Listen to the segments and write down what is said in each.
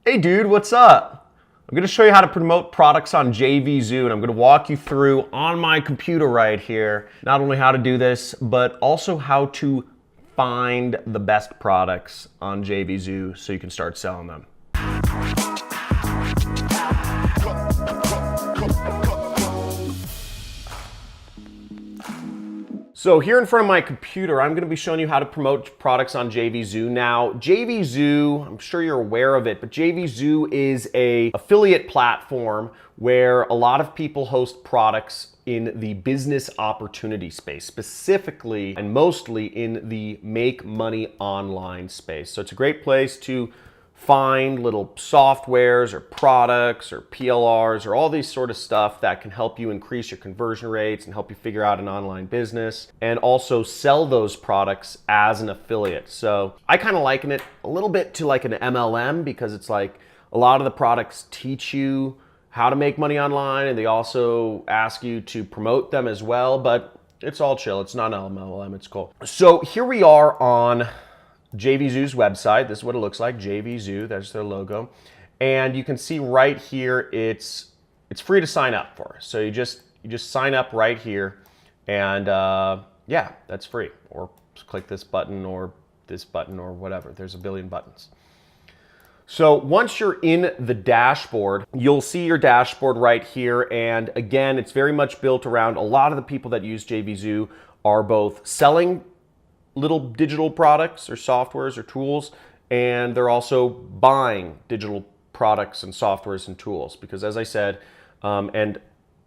Hey dude, what's up? I'm going to show you how to promote products on JVZoo, and I'm going to walk you through on my computer right here, not only how to do this, but also how to find the best products on JVZoo so you can start selling them. So here in front of my computer, I'm going to be showing you how to promote products on JVZoo. Now, JVZoo, I'm sure you're aware of it, but JVZoo is an affiliate platform where a lot of people host products in the business opportunity space, specifically and mostly in the make money online space. So it's a great place to find little softwares or products or PLRs or all these sort of stuff that can help you increase your conversion rates and help you figure out an online business and also sell those products as an affiliate. So I kind of liken it a little bit to like an MLM because it's like a lot of the products teach you how to make money online and they also ask you to promote them as well, but it's all chill. It's not an MLM, it's cool. So here we are on JVZoo's website. This is what it looks like, JVZoo, that's their logo. And you can see right here, it's free to sign up for. So you just sign up right here and yeah, that's free. Or click this button or whatever. There's a billion buttons. So once you're in the dashboard, you'll see your dashboard right here. And again, it's very much built around a lot of the people that use JVZoo are both selling little digital products or softwares or tools, and they're also buying digital products and softwares and tools because, as I said, and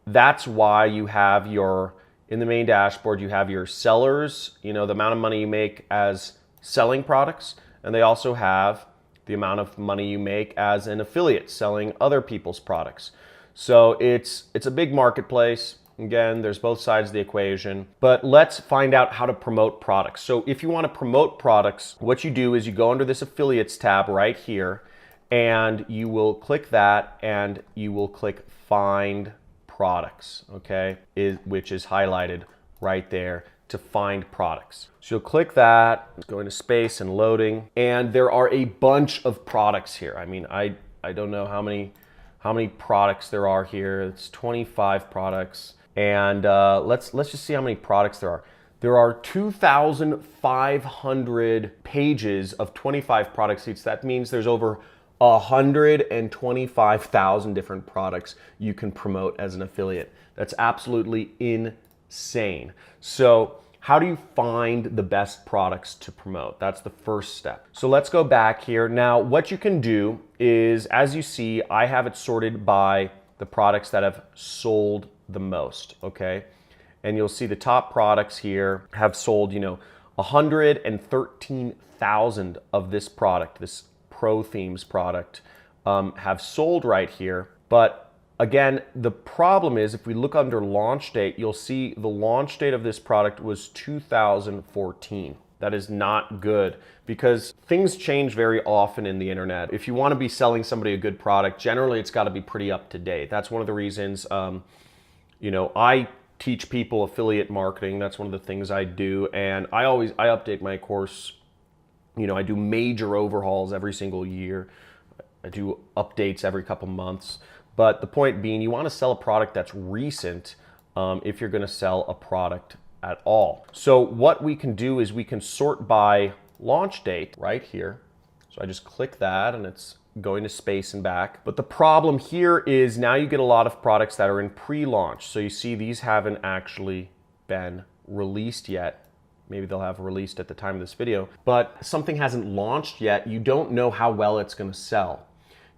that's why you have in the main dashboard, you have your sellers, the amount of money you make as selling products, and they also have the amount of money you make as an affiliate selling other people's products. So it's a big marketplace. Again, there's both sides of the equation, but let's find out how to promote products. So if you want to promote products, what you do is you go under this affiliates tab right here and you will click that and you will click find products, okay? Which is highlighted right there to find products. So you'll click that, go into space and loading, and there are a bunch of products here. I mean, I don't know how many products there are here. It's 25 products. And let's just see how many products there are. There are 2,500 pages of 25 product sheets. That means there's over 125,000 different products you can promote as an affiliate. That's absolutely insane. So how do you find the best products to promote? That's the first step. So let's go back here. Now, what you can do is, as you see, I have it sorted by the products that have sold the most, okay? And you'll see the top products here have sold, 113,000 of this product, this Pro Themes product, have sold right here. But again, the problem is if we look under launch date, you'll see the launch date of this product was 2014. That is not good because things change very often in the internet. If you want to be selling somebody a good product, generally it's got to be pretty up to date. That's one of the reasons, I teach people affiliate marketing. That's one of the things I do. And I update my course. I do major overhauls every single year. I do updates every couple months. But the point being, you want to sell a product that's recent if you're going to sell a product at all. So what we can do is we can sort by launch date right here. So I just click that and it's going to space and back. But the problem here is now you get a lot of products that are in pre-launch. So you see these haven't actually been released yet. Maybe they'll have released at the time of this video, but something hasn't launched yet. You don't know how well it's going to sell.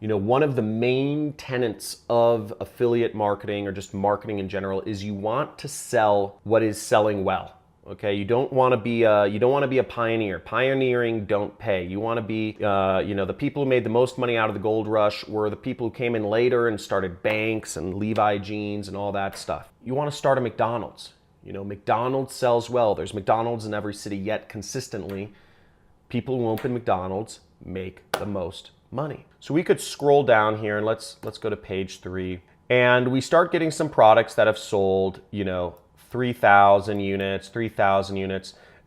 One of the main tenets of affiliate marketing or just marketing in general is you want to sell what is selling well. Okay, you don't want to be a pioneer. Pioneering don't pay. You want to be, the people who made the most money out of the gold rush were the people who came in later and started banks and Levi jeans and all that stuff. You want to start a McDonald's. McDonald's sells well. There's McDonald's in every city, yet consistently, people who open McDonald's make the most money. So we could scroll down here and let's go to page 3, and we start getting some products that have sold, 3,000 units,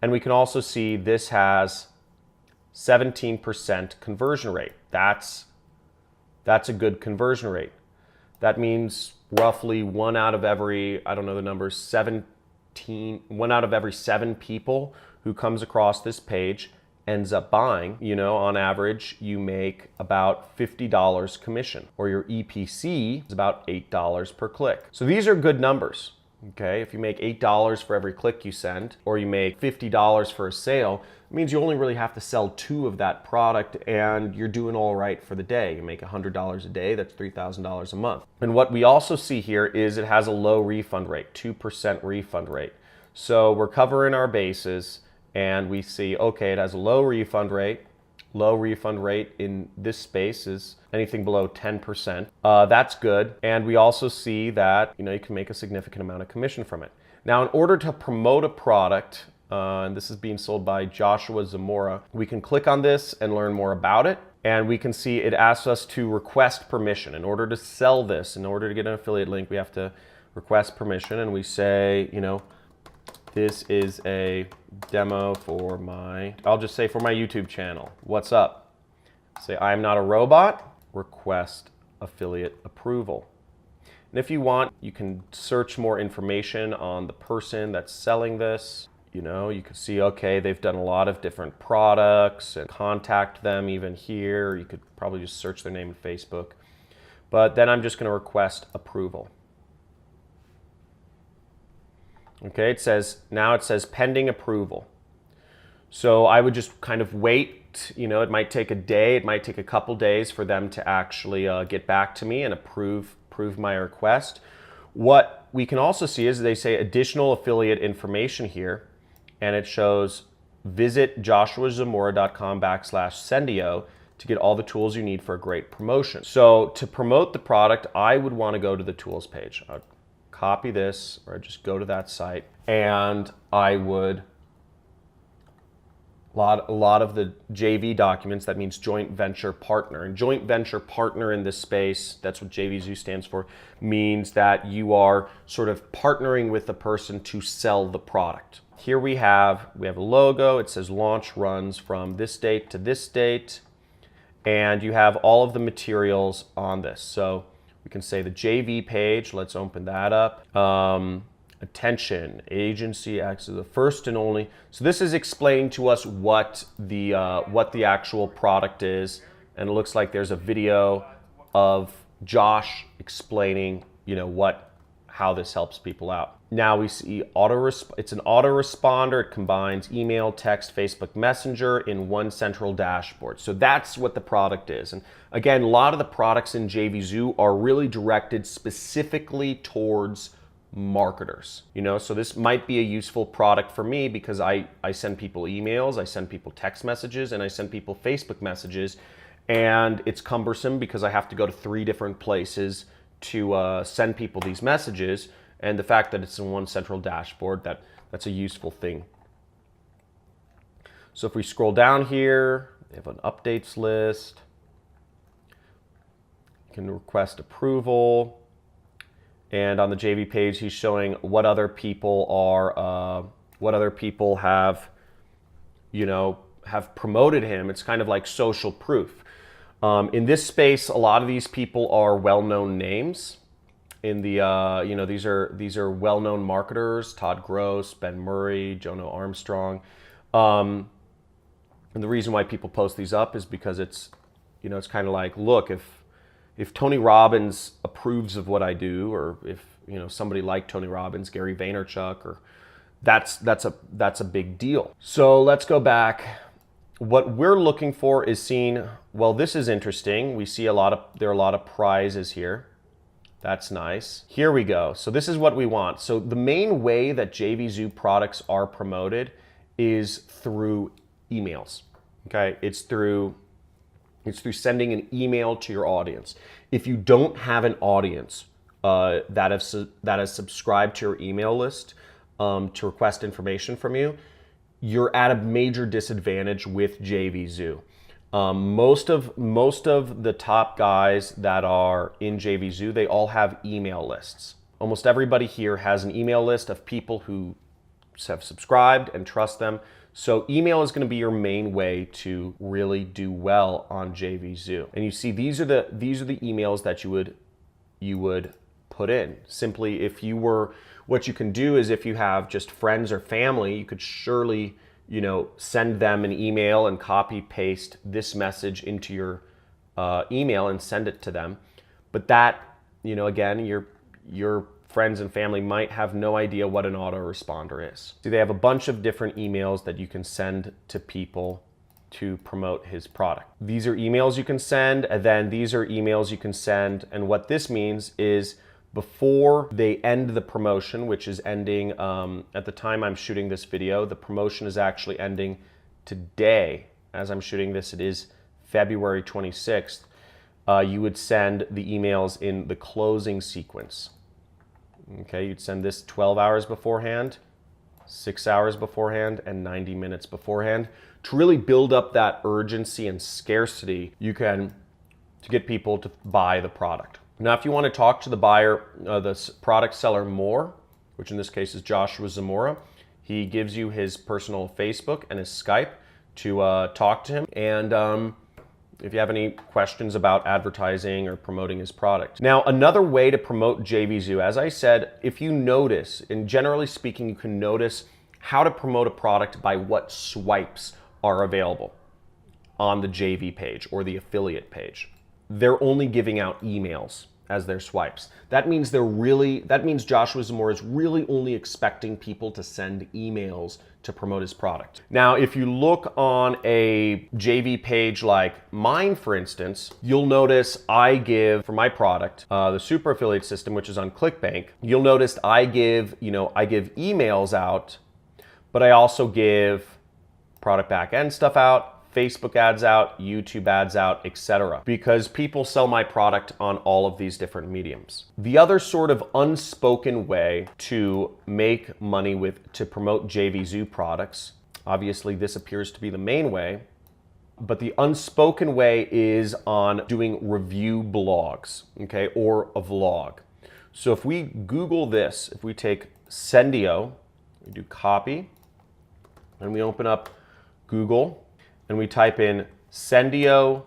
and we can also see this has 17% conversion rate. That's That's a good conversion rate. That means roughly 1 out of every, I don't know the numbers, 1 out of every 7 people who comes across this page ends up buying. You know, on average, you make about $50 commission, or your EPC is about $8 per click. So these are good numbers. Okay, if you make $8 for every click you send, or you make $50 for a sale, it means you only really have to sell 2 of that product and you're doing all right for the day. You make $100 a day, that's $3,000 a month. And what we also see here is it has a low refund rate, 2% refund rate. So we're covering our bases and we see, okay, it has a low refund rate. Low refund rate in this space is anything below 10%. That's good. And we also see that, you know, you can make a significant amount of commission from it. Now, in order to promote a product, and this is being sold by Joshua Zamora, we can click on this and learn more about it. And we can see it asks us to request permission. In order to sell this, in order to get an affiliate link, we have to request permission. And we say, you know, this is a demo for I'll just say for my YouTube channel. What's up? Say, I'm not a robot. Request affiliate approval. And if you want, you can search more information on the person that's selling this. You know, you can see, okay, they've done a lot of different products and contact them even here. You could probably just search their name in Facebook. But then I'm just going to request approval. Okay, now it says pending approval. So I would just kind of wait, you know, it might take a day, it might take a couple days for them to actually get back to me and approve my request. What we can also see is they say additional affiliate information here, and it shows visit joshuazamora.com/Sendio to get all the tools you need for a great promotion. So to promote the product, I would want to go to the tools page. I'd copy this, or I'd just go to that site, and I would a lot of the JV documents, that means joint venture partner. And joint venture partner in this space, that's what JVZoo stands for, means that you are sort of partnering with the person to sell the product. Here we have a logo. It says launch runs from this date to this date. And you have all of the materials on this. So we can say the JV page. Let's open that up. Attention, agency acts as the first and only. So this is explaining to us what the actual product is, and it looks like there's a video of Josh explaining, you know, how this helps people out. Now we see it's an autoresponder. It combines email, text, Facebook Messenger in one central dashboard. So that's what the product is. And again, a lot of the products in JVZoo are really directed specifically towards marketers, you know, so this might be a useful product for me because I send people emails, I send people text messages, and I send people Facebook messages, and it's cumbersome because I have to go to 3 different places to send people these messages, and the fact that it's in one central dashboard, that's a useful thing. So if we scroll down here, they have an updates list. You can request approval. And on the JV page, he's showing what other people have, you know, have promoted him. It's kind of like social proof. In this space, a lot of these people are well-known names. In the, you know, these are well-known marketers: Todd Gross, Ben Murray, Jono Armstrong. And the reason why people post these up is because it's, you know, it's kind of like, look, if Tony Robbins approves of what I do, or if, you know, somebody like Tony Robbins, Gary Vaynerchuk, or that's a big deal. So let's go back. What we're looking for is seeing, well, this is interesting. We see there are a lot of prizes here. That's nice. Here we go. So this is what we want. So the main way that JVZoo products are promoted is through emails. Okay, it's through sending an email to your audience. If you don't have an audience that has subscribed to your email list to request information from you, you're at a major disadvantage with JVZoo. Most of the top guys that are in JVZoo, they all have email lists. Almost everybody here has an email list of people who have subscribed and trust them. So email is going to be your main way to really do well on JVZoo. And you see these are the emails that you would put in. Simply, if you were, what you can do is if you have just friends or family, you could surely, send them an email and copy paste this message into your email and send it to them. But that, again, your friends and family might have no idea what an autoresponder is. So they have a bunch of different emails that you can send to people to promote his product. These are emails you can send, and then these are emails you can send. And what this means is before they end the promotion, which is ending at the time I'm shooting this video, the promotion is actually ending today. As I'm shooting this, it is February 26th. You would send the emails in the closing sequence. Okay, you'd send this 12 hours beforehand, 6 hours beforehand, and 90 minutes beforehand to really build up that urgency and scarcity to get people to buy the product. Now, if you want to talk to the buyer, the product seller more, which in this case is Joshua Zamora, he gives you his personal Facebook and his Skype to talk to him. And if you have any questions about advertising or promoting his product. Now, another way to promote JVZoo, as I said, if you notice, and generally speaking, you can notice how to promote a product by what swipes are available on the JV page or the affiliate page. They're only giving out emails as their swipes. That means Joshua Zamora is really only expecting people to send emails to promote his product. Now, if you look on a JV page like mine, for instance, you'll notice I give, for my product, the super affiliate system, which is on Clickbank, you'll notice I give emails out, but I also give product backend stuff out, Facebook ads out, YouTube ads out, etc. Because people sell my product on all of these different mediums. The other sort of unspoken way to make money to promote JVZoo products, obviously this appears to be the main way, but the unspoken way is on doing review blogs, okay, or a vlog. So if we Google this, if we take Sendio, we do copy, and we open up Google, and we type in Sendio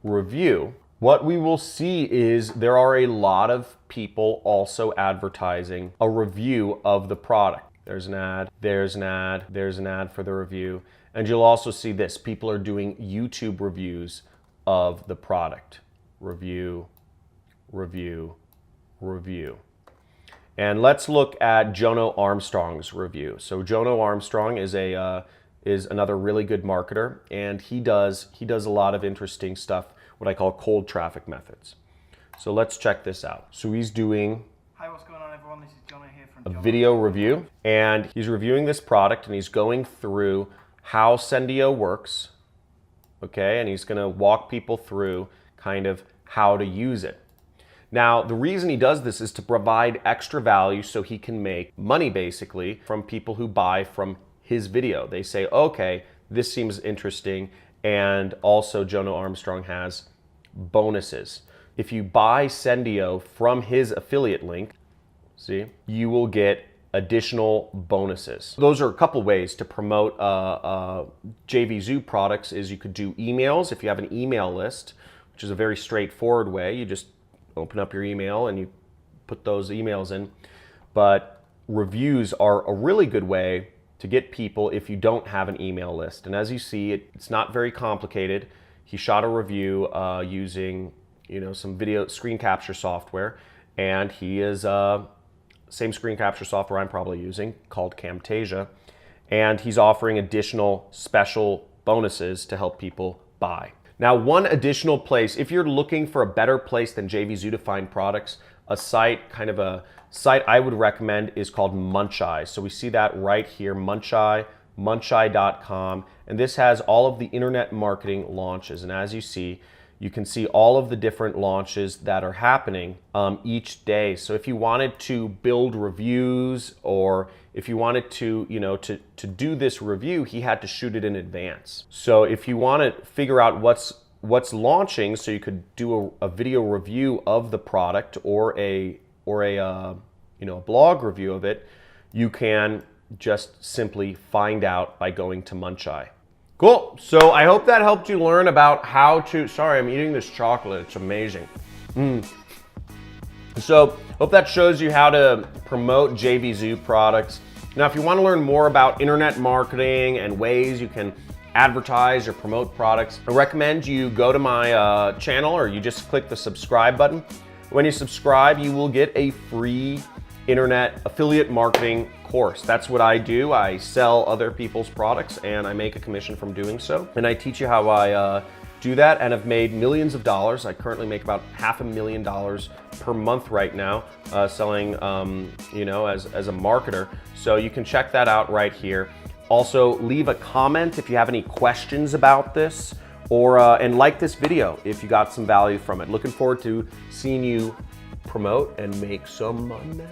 review, what we will see is there are a lot of people also advertising a review of the product. There's an ad, there's an ad, there's an ad for the review. And you'll also see this. People are doing YouTube reviews of the product. Review, review, review. And let's look at Jono Armstrong's review. So Jono Armstrong is another really good marketer, and he does a lot of interesting stuff, what I call cold traffic methods. So let's check this out. So he's doing Hi, what's going on, everyone? This is Jono here from a video review, and he's reviewing this product, and he's going through how Sendio works, okay? And he's gonna walk people through kind of how to use it. Now, the reason he does this is to provide extra value so he can make money basically from people who buy from his video. They say, okay, this seems interesting. And also Jono Armstrong has bonuses. If you buy Sendio from his affiliate link, see, you will get additional bonuses. Those are a couple ways to promote JVZoo products. Is you could do emails if you have an email list, which is a very straightforward way. You just open up your email and you put those emails in. But reviews are a really good way to get people if you don't have an email list. And as you see, it's not very complicated. He shot a review using some video screen capture software, and he is same screen capture software I'm probably using called Camtasia, and he's offering additional special bonuses to help people buy. Now, one additional place, if you're looking for a better place than JVZoo to find products, a site I would recommend is called Muncheye. So we see that right here, Muncheye, muncheye.com. And this has all of the internet marketing launches. And as you see, you can see all of the different launches that are happening each day. So if you wanted to build reviews, or if you wanted to, to do this review, he had to shoot it in advance. So if you want to figure out what's launching, so you could do a video review of the product or a blog review of it, you can just simply find out by going to Muncheye. Cool. So I hope that helped you learn about how to, sorry, I'm eating this chocolate. It's amazing. So hope that shows you how to promote JVZoo products. Now, if you want to learn more about internet marketing and ways you can advertise or promote products, I recommend you go to my channel, or you just click the subscribe button. When you subscribe, you will get a free internet affiliate marketing course. That's what I do. I sell other people's products and I make a commission from doing so. And I teach you how I do that, and have made millions of dollars. I currently make about $500,000 per month right now, selling, you know, as a marketer. So you can check that out right here. Also, leave a comment if you have any questions about this, or and like this video if you got some value from it. Looking forward to seeing you promote and make some money.